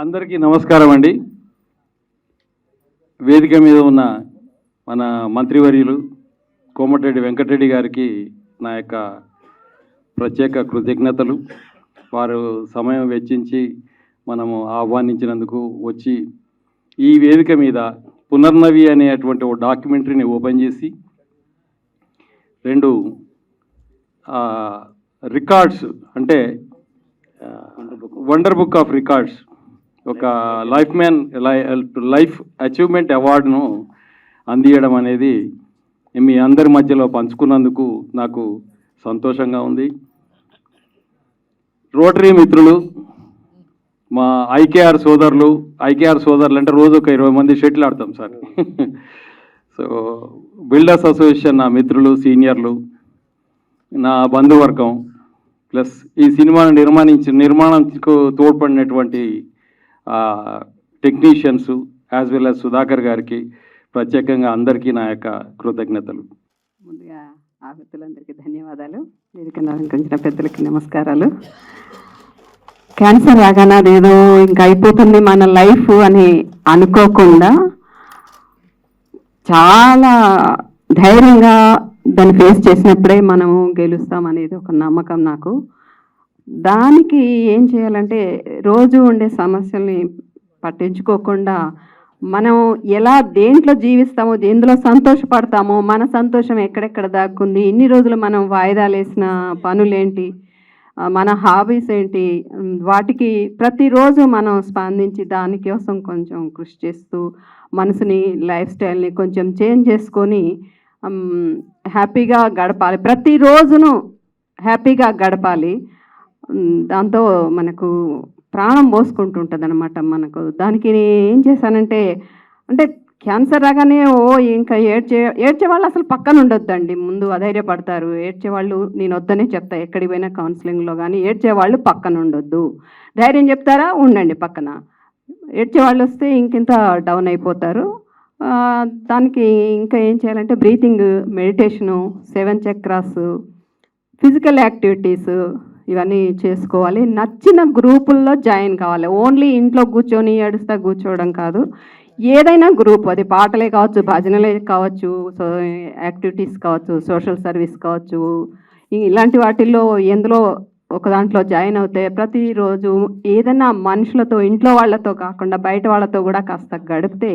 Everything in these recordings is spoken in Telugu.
అందరికీ నమస్కారం అండి. వేదిక మీద ఉన్న మన మంత్రివర్యులు కోమటిరెడ్డి వెంకటరెడ్డి గారికి నా యొక్క ప్రత్యేక కృతజ్ఞతలు. వారు సమయం వెచ్చించి మనము ఆహ్వానించినందుకు వచ్చి ఈ వేదిక మీద పునర్నవి అనేటువంటి ఒక డాక్యుమెంటరీని ఓపెన్ చేసి 2 రికార్డ్స్ అంటే వండర్ బుక్ ఆఫ్ రికార్డ్స్ ఒక లైఫ్ అచీవ్మెంట్ అవార్డును అందియడం అనేది మీ అందరి మధ్యలో పంచుకున్నందుకు నాకు సంతోషంగా ఉంది. రోటరీ మిత్రులు, మా ఐకేఆర్ సోదరులు అంటే రోజు ఒక 20 మంది షటిల్ ఆడతాం సార్. సో బిల్డర్స్ అసోసియేషన్ నా మిత్రులు, సీనియర్లు, నా బంధువర్గం, ప్లస్ ఈ సినిమాను నిర్మాణంకు తోడ్పడినటువంటి technicians as well as Sudhakar గారికి ప్రత్యేకంగా అందరికీ నా యొక్క కృతజ్ఞతలు. ముందుగా ఆహుతులందరికీ ధన్యవాదాలు. వేదికను అలంకరించిన పెద్దలకి నమస్కారాలు. క్యాన్సర్ రాగానే అదేదో ఇంకా అయిపోతుంది మన లైఫ్ అని అనుకోకుండా చాలా ధైర్యంగా దాన్ని ఫేస్ చేసినప్పుడే మనము గెలుస్తాం అనేది ఒక నమ్మకం నాకు. దానికి ఏం చేయాలంటే రోజు ఉండే సమస్యల్ని పట్టించుకోకుండా మనం ఎలా దేంట్లో జీవిస్తామో, దేంట్లో సంతోషపడతామో, మన సంతోషం ఎక్కడెక్కడ దాక్కుంది, ఇన్ని రోజులు మనం వాయిదాలు వేసిన పనులేంటి, మన హాబీస్ ఏంటి, వాటికి ప్రతిరోజు మనం స్పందించి దానికోసం కొంచెం కృషి చేస్తూ మనసుని, లైఫ్ స్టైల్ని కొంచెం చేంజ్ చేసుకొని హ్యాపీగా గడపాలి. ప్రతిరోజును హ్యాపీగా గడపాలి. దాంతో మనకు ప్రాణం పోసుకుంటుంటుంది అనమాట. మనకు దానికి ఏం చేశానంటే, అంటే క్యాన్సర్ రాగానే ఇంకా ఏడ్చే వాళ్ళు అసలు పక్కన ఉండొద్దండి. ముందు అధైర్యపడతారు. ఏడ్చేవాళ్ళు నేను వద్దనే చెప్తా, ఎక్కడికి పోయినా కౌన్సిలింగ్లో కానీ ఏడ్చేవాళ్ళు పక్కన ఉండొద్దు. ధైర్యం చెప్తారా, ఉండండి పక్కన. ఏడ్చేవాళ్ళు వస్తే ఇంకింత డౌన్ అయిపోతారు. దానికి ఇంకా ఏం చేయాలంటే breathing, meditation, 7 chakras, physical activities ఇవన్నీ చేసుకోవాలి. నచ్చిన గ్రూపుల్లో జాయిన్ కావాలి. ఓన్లీ ఇంట్లో కూర్చొని ఏడుస్తా కూర్చోవడం కాదు. ఏదైనా గ్రూప్, అది పాటలే కావచ్చు, భజనలే కావచ్చు, యాక్టివిటీస్ కావచ్చు, సోషల్ సర్వీస్ కావచ్చు, ఇలాంటి వాటిల్లో ఎందులో ఒక దాంట్లో జాయిన్ అవుతే ప్రతిరోజు ఏదైనా మనుషులతో, ఇంట్లో వాళ్ళతో కాకుండా బయట వాళ్ళతో కూడా కాస్త గడిపితే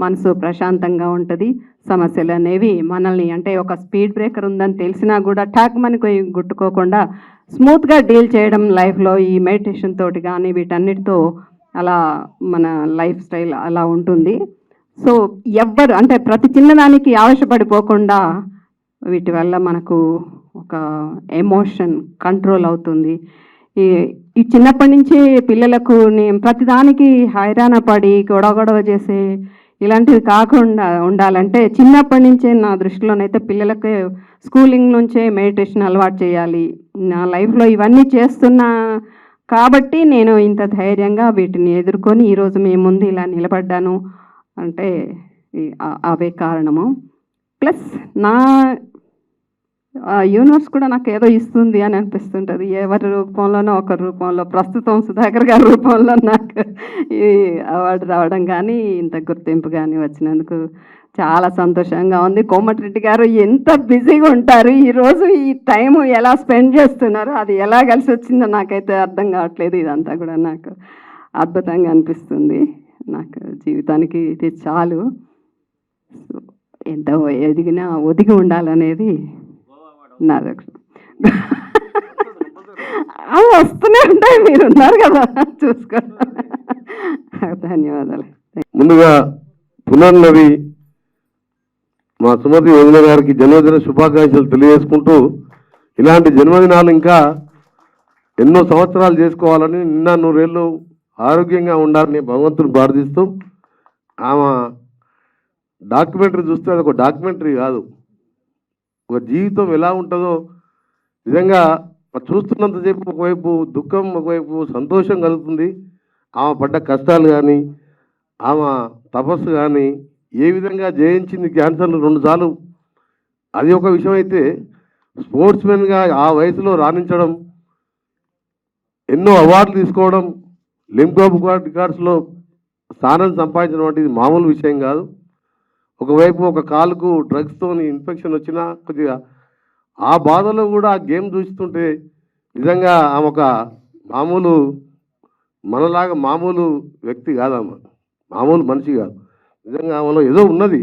మనసు ప్రశాంతంగా ఉంటుంది. సమస్యలు అనేవి మనల్ని, అంటే ఒక స్పీడ్ బ్రేకర్ ఉందని తెలిసినా కూడా టాక్ మనకు గుట్టుకోకుండా స్మూత్గా డీల్ చేయడం లైఫ్లో ఈ మెడిటేషన్ తోటి కానీ వీటన్నిటితో అలా మన లైఫ్ స్టైల్ అలా ఉంటుంది. సో ఎవ్వరు అంటే ప్రతి చిన్నదానికి ఆవేశపడిపోకుండా వీటి వల్ల మనకు ఒక ఎమోషన్ కంట్రోల్ అవుతుంది. ఈ చిన్నప్పటి నుంచి పిల్లలకు ప్రతిదానికి హైరాణ పడి గొడవ చేసే ఇలాంటివి కాకుండా ఉండాలంటే చిన్నప్పటి నుంచే నా దృష్టిలోనైతే పిల్లలకి స్కూలింగ్ నుంచే మెడిటేషన్ అలవాటు చేయాలి. నా లైఫ్లో ఇవన్నీ చేస్తున్నా కాబట్టి నేను ఇంత ధైర్యంగా వీటిని ఎదుర్కొని ఈరోజు మీ ముందు ఇలా నిలబడ్డాను అంటే అవే కారణము. ప్లస్ నా యూనివర్స్ కూడా నాకు ఏదో ఇస్తుంది అని అనిపిస్తుంటుంది. ఎవరి రూపంలోనో ఒకరి రూపంలో, ప్రస్తుతం సుధాకర్ గారి రూపంలో నాకు ఈ అవార్డు రావడం కానీ ఇంత గుర్తింపు కానీ వచ్చినందుకు చాలా సంతోషంగా ఉంది. కోమటిరెడ్డి గారు ఎంత బిజీగా ఉంటారు, ఈరోజు ఈ టైం ఎలా స్పెండ్ చేస్తున్నారు, అది ఎలా కలిసి వచ్చిందో నాకైతే అర్థం కావట్లేదు. ఇదంతా కూడా నాకు అద్భుతంగా అనిపిస్తుంది. నాకు జీవితానికి ఇది చాలు. ఎంత ఎదిగినా ఒదిగి ఉండాలనేది నాదొక అవి వస్తూనే ఉంటాయి, మీరు ఉన్నారు కదా చూసుకోండి. ధన్యవాదాలు. ముందుగా పునర్నవి మా సుమతి వదిన గారికి జన్మదిన శుభాకాంక్షలు తెలియజేసుకుంటూ, ఇలాంటి జన్మదినాలు ఇంకా ఎన్నో సంవత్సరాలు చేసుకోవాలని, నిన్న 100 ఏళ్ళు ఆరోగ్యంగా ఉండాలని భగవంతుని ప్రార్థిస్తూ, ఆమె డాక్యుమెంటరీ చూస్తే అది ఒక డాక్యుమెంటరీ కాదు, ఒక జీవితం ఎలా ఉంటుందో నిజంగా చూస్తున్నంతసేపు ఒకవైపు దుఃఖం, ఒకవైపు సంతోషం కలుగుతుంది. ఆమె పడ్డ కష్టాలు కానీ, ఆమె తపస్సు కానీ, ఏ విధంగా జయించింది క్యాన్సర్ను 2 సార్లు, అది ఒక విషయం అయితే, స్పోర్ట్స్మెన్గా ఆ వయసులో రాణించడం, ఎన్నో అవార్డులు తీసుకోవడం, లింకో రికార్డ్స్లో స్థానం సంపాదించడం వంటిది మామూలు విషయం కాదు. ఒకవైపు ఒక కాలుకు డ్రగ్స్తో ఇన్ఫెక్షన్ వచ్చినా కొద్దిగా ఆ బాధలో కూడా ఆ గేమ్ చూస్తుంటే నిజంగా ఆమె ఒక మామూలు, మనలాగా మామూలు వ్యక్తి కాదు, ఆమె మామూలు మనిషి కాదు. నిజంగా ఆమెలో ఏదో ఉన్నది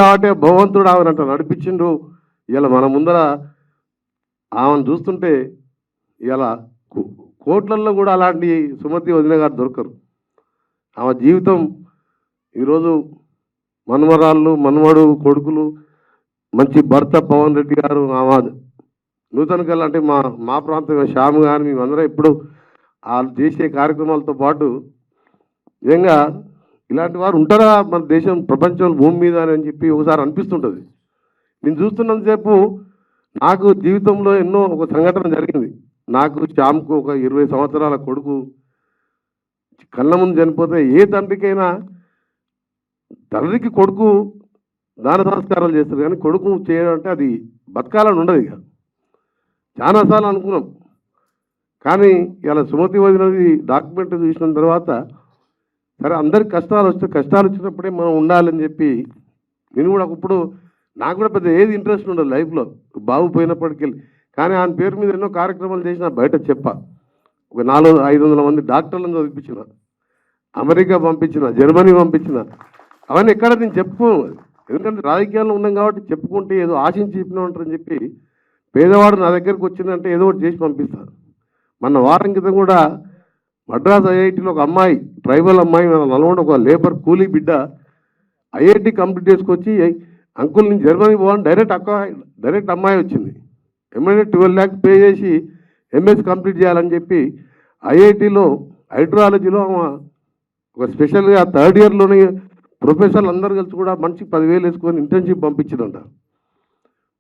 కాబట్టి భగవంతుడు ఆమెనంట నడిపించిండు. ఇలా మన ముందర ఆమెను చూస్తుంటే ఇలా కోట్లల్లో కూడా అలాంటి సుమతి వదిన గారు దొరకరు. ఆమె జీవితం ఈరోజు మనవరాళ్ళు, మనవడు, కొడుకులు, మంచి భర్త పవన్ రెడ్డి గారు, ఆమె నూతన కళ అంటే మా ప్రాంతం శ్యామ్ గారు, మేమందరం ఇప్పుడు వాళ్ళు చేసే కార్యక్రమాలతో పాటు నిజంగా ఇలాంటి వారు ఉంటారా మన దేశం ప్రపంచంలో భూమి మీద అని చెప్పి ఒకసారి అనిపిస్తుంటుంది. నేను చూస్తున్నంతసేపు నాకు జీవితంలో ఎన్నో ఒక సంఘటన జరిగింది. నాకు శ్యామ్కు ఒక 20 సంవత్సరాల కొడుకు కళ్ళ ముందు చనిపోతే ఏ తండ్రికైనా తండ్రికి కొడుకు దాన సంస్కారాలు చేస్తారు, కానీ కొడుకు చేయడం అంటే అది బతకాలని ఉండదు. ఇక చాలాసార్లు అనుకున్నాం, కానీ ఇలా సుమతి వదినది డాక్యుమెంట్ చూసిన తర్వాత సరే అందరికి కష్టాలు వస్తే కష్టాలు వచ్చినప్పుడే మనం ఉండాలని చెప్పి నేను కూడా ఇప్పుడు నాకు కూడా పెద్ద ఏది ఇంట్రెస్ట్ ఉండదు లైఫ్లో బాబు పోయినప్పటికీ, కానీ ఆయన పేరు మీద ఎన్నో కార్యక్రమాలు చేసిన బయట చెప్పా. ఒక 400-500 మంది డాక్టర్లను చదివించిన, అమెరికా పంపించిన, జర్మనీ పంపించిన, అవన్నీ ఎక్కడ నేను చెప్పుకోను. ఎందుకంటే రాజకీయాల్లో ఉన్నాం కాబట్టి చెప్పుకుంటే ఏదో ఆశించి చెప్పినా ఉంటారని చెప్పి పేదవాడు నా దగ్గరికి వచ్చిందంటే ఏదో ఒకటి చేసి పంపిస్తాను. మొన్న వారం క్రితం కూడా మద్రాస్ ఐఐటీలో ఒక అమ్మాయి, ట్రైబల్ అమ్మాయి, మన నల్గొండ ఒక లేబర్ కూలీ బిడ్డ ఐఐటి కంప్లీట్ చేసుకొచ్చి అంకుల్ నేను జర్మనీ పోవాలని డైరెక్ట్ అమ్మాయి వచ్చింది. ఎమ్మెల్యే 12 lakhs పే చేసి ఎంఎస్ కంప్లీట్ చేయాలని చెప్పి ఐఐటిలో హైడ్రాలజీలో ఒక స్పెషల్గా 3rd yearలోనే ప్రొఫెసర్లు అందరు కలిసి కూడా మంచి 10,000 వేసుకొని ఇంటర్న్షిప్ పంపించిందంట.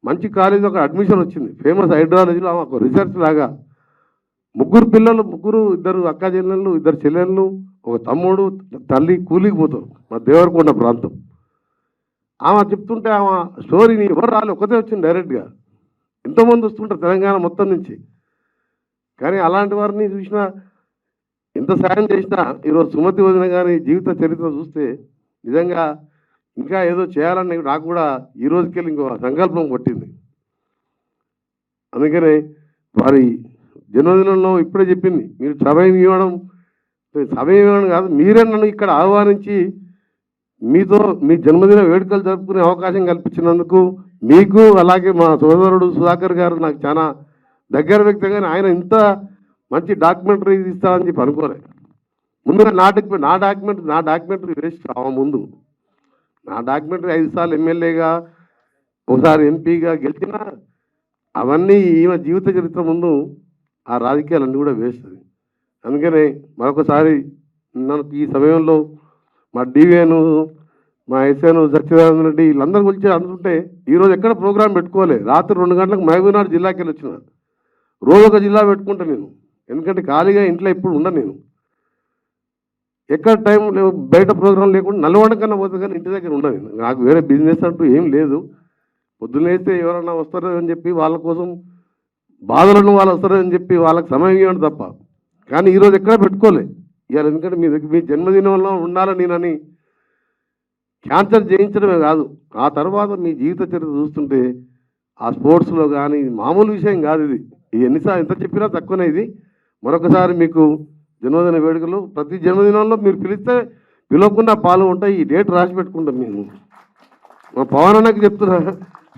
మంచి కాలేజీలో ఒక అడ్మిషన్ వచ్చింది, ఫేమస్ హైడ్రాలజీలో ఒక రీసెర్చ్ లాగా. 3 పిల్లలు, 2 అక్క చెల్లెళ్ళు, 2 చెల్లెళ్ళు, ఒక తమ్ముడు, తల్లి కూలికి పోతారు మా దేవరకొండ ప్రాంతం. ఆమె చెప్తుంటే ఆమె స్టోరీని ఎవరు రాలి ఒకటే వచ్చింది డైరెక్ట్గా. ఎంతోమంది వస్తుంటారు తెలంగాణ మొత్తం నుంచి, కానీ అలాంటి వారిని చూసినా ఎంత సాయం చేసినా ఈరోజు సుమతి వదిన గారి జీవిత చరిత్ర చూస్తే నిజంగా ఇంకా ఏదో చేయాలని నాకు కూడా ఈ రోజుకెళ్ళి ఇంకో సంకల్పం కొట్టింది. అందుకనే వారి జన్మదినంలో ఇప్పుడే చెప్పింది, మీరు సమయం ఇవ్వడం కాదు, మీరే నన్ను ఇక్కడ ఆహ్వానించి మీతో మీ జన్మదిన వేడుకలు జరుపుకునే అవకాశం కల్పించినందుకు మీకు, అలాగే మా సోదరుడు సుధాకర్ గారు నాకు చాలా దగ్గర వ్యక్తి, కానీ ఆయన ఇంత మంచి డాక్యుమెంటరీ ఇస్తారని చెప్పి అనుకోలేదు. ముందుగా నా డాక్యుమెంటరీ వేస్ట్ ముందు. నా డాక్యుమెంటరీ 5 సార్లు ఎమ్మెల్యేగా, ఒకసారి ఎంపీగా గెలిచిన, అవన్నీ ఈమె జీవిత చరిత్ర ముందు ఆ రాజకీయాలన్నీ కూడా వేస్తుంది. అందుకనే మరొకసారి నాకు ఈ సమయంలో మా డివిఎన్, మా ఎస్ఎన్ సత్యనారాయణ రెడ్డి వీళ్ళందరి గురించి అనుకుంటే ఈరోజు ఎక్కడ ప్రోగ్రాం పెట్టుకోలేదు. రాత్రి 2 గంటలకు మహబూబ్నగర్ జిల్లాకి వెళ్ళి వచ్చిన. రోజు ఒక జిల్లా పెట్టుకుంటాను నేను, ఎందుకంటే ఖాళీగా ఇంట్లో ఎప్పుడు ఉండను నేను. ఎక్కడ టైం బయట ప్రోగ్రాం లేకుండా నల్గొండ కన్నా పోతుంది, కానీ ఇంటి దగ్గర ఉండను. నాకు వేరే బిజినెస్ అంటూ ఏం లేదు. పొద్దున్నేస్తే ఎవరన్నా వస్తారో అని చెప్పి వాళ్ళ కోసం బాధలను వాళ్ళు వస్తారని చెప్పి వాళ్ళకి సమయం ఇవ్వండి తప్ప, కానీ ఈరోజు ఎక్కడ పెట్టుకోలే ఇవాళ. ఎందుకంటే మీ జన్మదినంలో ఉండాలని నేనని క్యాన్సర్ చేయించడమే కాదు, ఆ తర్వాత మీ జీవిత చరిత్ర చూస్తుంటే ఆ స్పోర్ట్స్లో కానీ మామూలు విషయం కాదు ఇది. ఎన్నిసార్లు ఎంత చెప్పినా తక్కువనే ఇది. మరొకసారి మీకు జన్మదిన వేడుకలు, ప్రతి జన్మదినంలో మీరు పిలవకుండా పాల్గొంటాయి. ఈ డేట్ రాసి పెట్టుకుంటాం మేము. మా పవన్ అన్నకి చెప్తున్నా,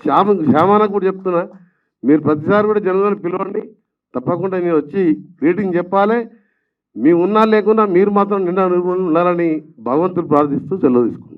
శ్యామానకు కూడా చెప్తున్నా, మీరు ప్రతిసారి కూడా జన్మదినం పిలవండి, తప్పకుండా నేను వచ్చి గ్రీటింగ్ చెప్పాలి. మీ ఉన్నా లేకున్నా మీరు మాత్రం నిండా ఉండాలని భగవంతుడు ప్రార్థిస్తూ సెలవు తీసుకుంటాం.